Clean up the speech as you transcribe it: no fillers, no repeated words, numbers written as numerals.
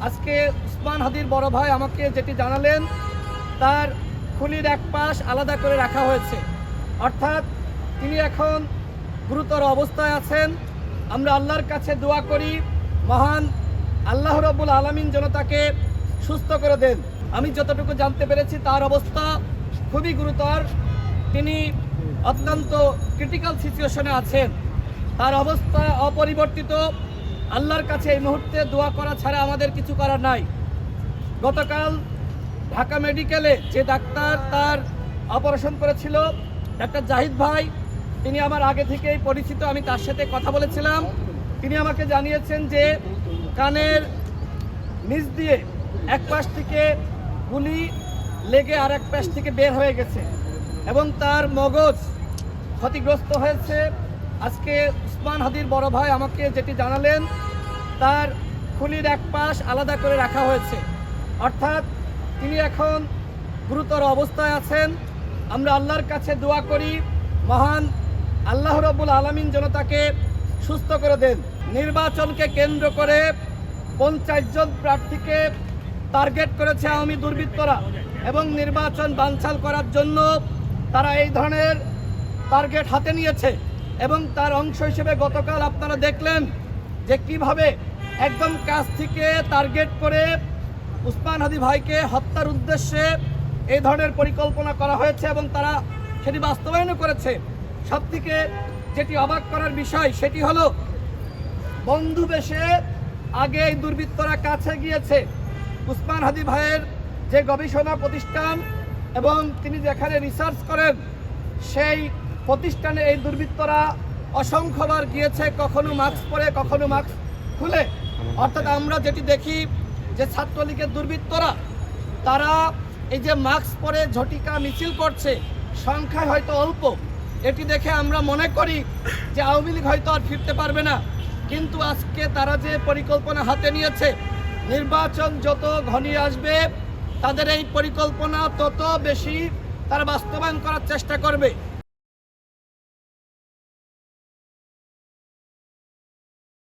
আজকে উসমান হাদির বড় ভাই আমাকে যেটি জানালেন, তার খুলির এক পাশ আলাদা করে রাখা হয়েছে, অর্থাৎ তিনি এখন গুরুতর অবস্থায় আছেন। আমরা আল্লাহর কাছে দোয়া করি, মহান আল্লাহ রাব্বুল আলামিন যেন তাকে সুস্থ করে দেন। আমি যতটুকু জানতে পেরেছি তার অবস্থা খুবই গুরুতর, তিনি অত্যন্ত ক্রিটিক্যাল সিচুয়েশনে আছেন। তার অবস্থা অপরিবর্তিত। আল্লাহর কাছে এই মুহূর্তে দোয়া করা ছাড়া আমাদের কিছু করার নাই। গতকাল ঢাকা মেডিকেলে যে ডাক্তার তার অপারেশন করেছিল, ডাক্তার জাহিদ ভাই, তিনি আমার আগে থেকেই পরিচিত, আমি তার সাথে কথা বলেছিলাম। তিনি আমাকে জানিয়েছেন যে কানের নিচ দিয়ে এক পাশ থেকে গুলি লেগে আর এক পাশ থেকে বের হয়ে গেছে এবং তার মগজ ক্ষতিগ্রস্ত হয়েছে। আজকে উসমান হাদির বড় ভাই আমাকে যেটি জানালেন, তার খুলির এক পাশ আলাদা করে রাখা হয়েছে, অর্থাৎ তিনি এখন গুরুতর অবস্থায় আছেন। আমরা আল্লাহর কাছে দোয়া করি, মহান আল্লাহ রাব্বুল আলামিন যেন তাকে সুস্থ করে দেন। নির্বাচনকে কেন্দ্র করে 50 জন প্রার্থীকে টার্গেট করেছে আওয়ামী দুর্বৃত্তরা এবং নির্বাচন বানচাল করার জন্য তারা এই ধরনের টার্গেট হাতে নিয়েছে। এবং তার অংশ হিসেবে গতকাল আপনারা দেখলেন যে কিভাবে একদম কাছ থেকে টার্গেট করে উসমান হাদি ভাইকে হত্যার উদ্দেশ্যে এই ধরনের পরিকল্পনা করা হয়েছে এবং তারা সেটি বাস্তবায়নও করেছে। সবথেকে যেটি অবাক করার বিষয় সেটি হলো, বন্ধু বেশে আগে এই দুর্বৃত্তরা কাছে গিয়েছে উসমান হাদি ভাইয়ের যে গবেষণা প্রতিষ্ঠান এবং তিনি যেখানে রিসার্চ করেন সেই প্রতিষ্ঠানে এই দুর্বৃত্তরা অসংখ্যবার গিয়েছে, কখনো মাস্ক পরে কখনো মাস্ক খুলে। অর্থাৎ আমরা যেটি দেখি যে ছাত্রলীগের দুর্বৃত্তরা তারা এই যে মাস্ক পরে ঝটিকা মিছিল করছে, সংখ্যায় হয়তো অল্প, এটি দেখে আমরা মনে করি যে আওয়ামী লীগ হয়তো আর ফিরতে পারবে না। কিন্তু আজকে তারা যে পরিকল্পনা হাতে নিয়েছে, নির্বাচন যত ঘনিয়ে আসবে তাদের এই পরিকল্পনা তত বেশি তারা বাস্তবায়ন করার চেষ্টা করবে।